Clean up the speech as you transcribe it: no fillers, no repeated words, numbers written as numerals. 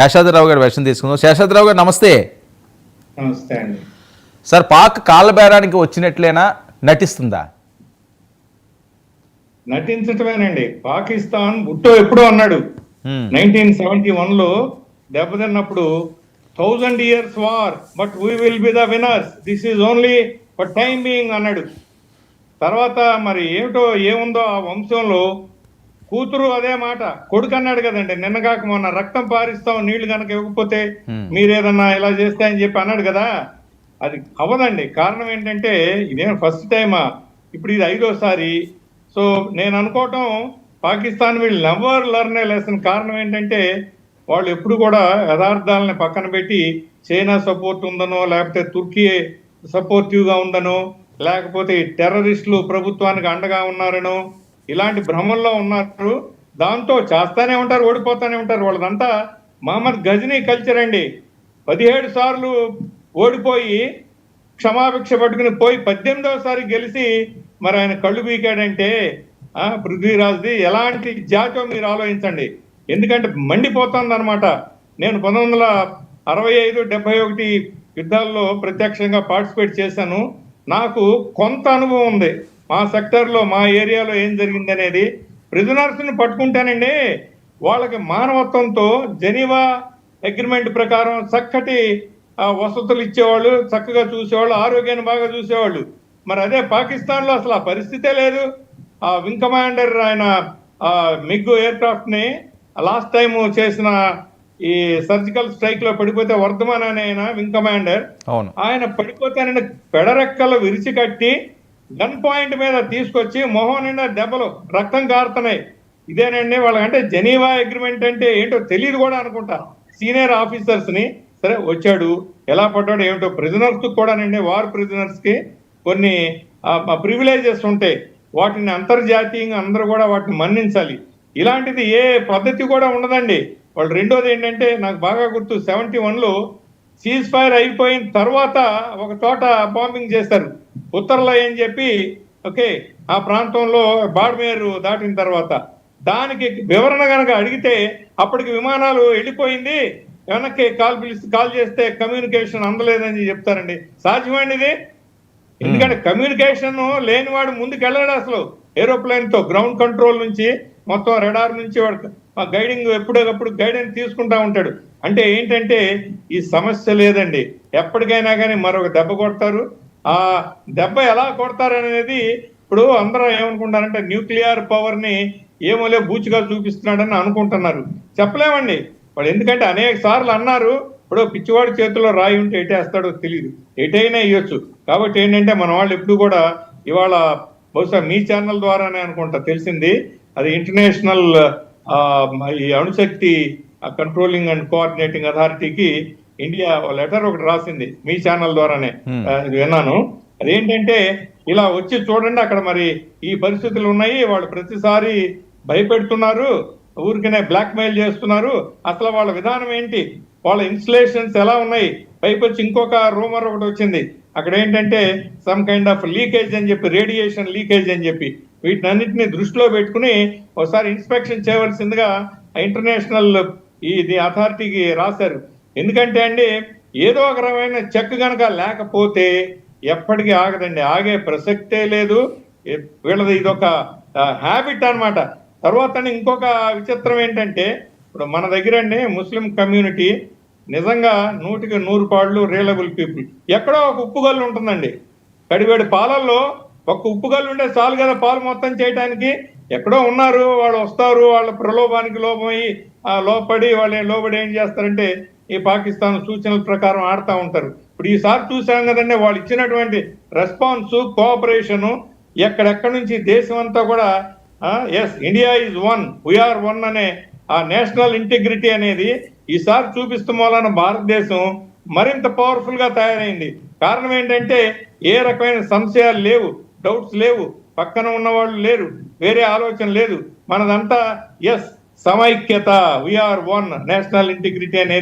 శేషాద్రిరావు గారి వెర్షన్ తీసుకుందాం. శేషాద్రిరావు గారు నమస్తే. నమస్తే అండి. సార్, పాక్ కాళ్ళ బేరానికి వచ్చినట్లేనా, నటిస్తుందా? నటించటమేనండి. పాకిస్తాన్ బుట్టో ఎప్పుడో అన్నాడు 1971లో దెబ్బతిన్నప్పుడు 1000 years war but we will be the winners, this is only for time being అన్నాడు. తర్వాత మరి ఏమిటో ఏముందో ఆ వంశంలో కూతురు అదే మాట, కొడుకు అన్నాడు కదండి నిన్నగాక మొన్న, రక్తం పారిస్తాం నీళ్లు కనుక ఇవ్వకపోతే మీరేదన్నా ఇలా చేస్తే అని చెప్పి అన్నాడు కదా. అది అవ్వదండి. కారణం ఏంటంటే ఇదేం ఫస్ట్ టైమా, ఇప్పుడు ఇది 5వ సారి. సో నేను అనుకోవటం పాకిస్తాన్ వీళ్ళు నెవర్ లెర్న్ ఏ లెసన్. కారణం ఏంటంటే వాళ్ళు ఎప్పుడు కూడా యథార్థాలని పక్కన పెట్టి చైనా సపోర్ట్ ఉందనో, లేకపోతే తుర్కీ సపోర్టివ్గా ఉందనో, లేకపోతే టెర్రరిస్టులు ప్రభుత్వానికి అండగా ఉన్నారనో ఇలాంటి భ్రమంలో ఉన్నారు. దాంతో చేస్తానే ఉంటారు, ఓడిపోతానే ఉంటారు. వాళ్ళదంతా మహమ్మద్ గజనీ కల్చర్ అండి. 17 సార్లు ఓడిపోయి క్షమాభిక్ష పట్టుకుని పోయి 18వ సారి గెలిచి మరి ఆయన కళ్ళు బీకాడంటే పృథ్వీరాజ్ది ఎలాంటి జాతో మీరు ఆలోచించండి. ఎందుకంటే మండిపోతుంది అనమాట. నేను 1965, 71 యుద్ధాల్లో ప్రత్యక్షంగా పార్టిసిపేట్ చేశాను. నాకు కొంత అనుభవం ఉంది మా సెక్టర్లో, మా ఏరియాలో ఏం జరిగింది అనేది. ప్రిజనర్స్ని పట్టుకుంటానండి, వాళ్ళకి మానవత్వంతో జెనీవా అగ్రిమెంట్ ప్రకారం చక్కటి వసతులు ఇచ్చేవాళ్ళు, చక్కగా చూసేవాళ్ళు, ఆరోగ్యాన్ని బాగా చూసేవాళ్ళు. మరి అదే పాకిస్తాన్లో అసలు ఆ పరిస్థితే లేదు. ఆ వింగ్ కమాండర్ ఆయన మిగ్ ఎయిర్ క్రాఫ్ట్ ని లాస్ట్ టైం చేసిన ఈ సర్జికల్ స్ట్రైక్ లో పడిపోతే, వర్ధమాన్ అనే ఆయన వింగ్ కమాండర్, ఆయన పడిపోతే పెడరెక్కలు విరిచి కట్టి గన్ పాయింట్ మీద తీసుకొచ్చి మొహం నిండా దెబ్బలు, రక్తం కారుతున్నాయి. ఇదేనండి వాళ్ళకంటే జెనీవా అగ్రిమెంట్ అంటే ఏంటో తెలియదు కూడా అనుకుంటా. సీనియర్ ఆఫీసర్స్ ని సరే వచ్చాడు, ఎలా పడ్డాడు ఏమిటో. ప్రిజనర్స్ కూడానండి, వార్ ప్రిజనర్స్ కి కొన్ని ప్రివిలేజెస్ ఉంటాయి, వాటిని అంతర్జాతీయంగా అందరూ కూడా వాటిని మన్నించాలి. ఇలాంటిది ఏ పద్ధతి కూడా ఉండదండి. వాళ్ళు రెండోది ఏంటంటే నాకు బాగా గుర్తు, 71లో సీజ్ ఫైర్ అయిపోయిన తర్వాత ఒక చోట బాంబింగ్ చేశారు, ఉత్తర్లో అని చెప్పి. ఓకే, ఆ ప్రాంతంలో బాడ్మేరు దాటిన తర్వాత దానికి వివరణ కనుక అడిగితే అప్పటికి విమానాలు వెళ్ళిపోయింది, వెనక్కి కాల్ చేస్తే కమ్యూనికేషన్ అందలేదని చెప్తారండి. సాధ్యమండి ఇది? ఎందుకంటే కమ్యూనికేషన్ లేనివాడు ముందుకు వెళ్ళాడు అసలు. ఏరోప్లేన్ తో గ్రౌండ్ కంట్రోల్ నుంచి మొత్తం రెడార్ నుంచి వాడు గైడింగ్ ఎప్పుడప్పుడు గైడెన్స్ తీసుకుంటా ఉంటాడు. అంటే ఏంటంటే ఈ సమస్య లేదండి. ఎప్పటికైనా కానీ మరొక దెబ్బ కొడతారు. ఆ దెబ్బ ఎలా కొడతారు అనేది ఇప్పుడు అందరూ ఏమనుకుంటారంటే న్యూక్లియర్ పవర్ ని ఏమోలే బూచిగా చూపిస్తున్నాడని అనుకుంటున్నారు. చెప్పలేమండి వాడు, ఎందుకంటే అనేక సార్లు అన్నారు. ఇప్పుడు పిచ్చివాడి చేతిలో రాయి ఉంటే ఎటేస్తాడో తెలియదు, ఎటైనా ఇవ్వచ్చు. కాబట్టి ఏంటంటే మన వాళ్ళు ఎప్పుడు కూడా, ఇవాళ బహుశా మీ ఛానల్ ద్వారానే అనుకుంటా తెలిసింది, అది ఇంటర్నేషనల్ ఈ అణుశక్తి కంట్రోలింగ్ అండ్ కోఆర్డినేటింగ్ అథారిటీకి ఇండియా లెటర్ ఒకటి రాసింది, మీ ఛానల్ ద్వారానే విన్నాను. అదేంటంటే ఇలా వచ్చి చూడండి అక్కడ మరి ఈ పరిస్థితులు ఉన్నాయి, వాళ్ళు ప్రతిసారి భయపెడుతున్నారు, ఊరికనే బ్లాక్ మెయిల్ చేస్తున్నారు. అసలు వాళ్ళ విధానం ఏంటి, వాళ్ళ ఇన్స్టలేషన్స్ ఎలా ఉన్నాయి. పైపు వచ్చి ఇంకొక రూమర్ ఒకటి వచ్చింది, అక్కడ ఏంటంటే సమ్ కైండ్ ఆఫ్ లీకేజ్ అని చెప్పి, రేడియేషన్ లీకేజ్ అని చెప్పి, వీటినన్నింటినీ దృష్టిలో పెట్టుకుని ఒకసారి ఇన్స్పెక్షన్ చేయవలసిందిగా ఇంటర్నేషనల్ ఇది అథారిటీకి రాశారు. ఎందుకంటే అండి ఏదో ఒక రకమైన చెక్ కనుక లేకపోతే ఎప్పటికీ ఆగదండి, ఆగే ప్రసక్తే లేదు. వీళ్ళది ఇదొక హ్యాబిట్ అన్నమాట. తర్వాత ఇంకొక విచిత్రం ఏంటంటే, ఇప్పుడు మన దగ్గర అండి ముస్లిం కమ్యూనిటీ నిజంగా 100కి 100 పాళ్ళు రియలబుల్ పీపుల్. ఎక్కడో ఒక ఉప్పుగల్లు ఉంటుందండి, కడివేడి పాలల్లో ఒక ఉప్పుగల్లు ఉంటే చాలు కదా పాలు మొత్తం చేయడానికి. ఎక్కడో ఉన్నారు, వాళ్ళు వస్తారు, వాళ్ళ ప్రలోభానికి లోపమయ్యి లోపడి లోబడి ఏం చేస్తారంటే ఈ పాకిస్తాన్ సూచనల ప్రకారం ఆడుతూ ఉంటారు. ఇప్పుడు ఈసారి చూసాం కదండి వాళ్ళు ఇచ్చినటువంటి రెస్పాన్స్, కోఆపరేషను, ఎక్కడెక్కడి నుంచి దేశం అంతా కూడా yes India is one, we are one అనే ఆ నేషనల్ ఇంటిగ్రిటీ అనేది ఈసారి చూపిస్తూ మూలన భారతదేశం మరింత పవర్ఫుల్ గా తయారైంది. కారణం ఏంటంటే ఏ రకమైన సంశయాలు లేవు, డౌట్స్ లేవు, పక్కన ఉన్నవాళ్ళు లేరు, వేరే ఆలోచన లేదు. మనదంతా ఎస్ సమైక్యత, వీఆర్ వన్, నేషనల్ ఇంటిగ్రిటీ అనేది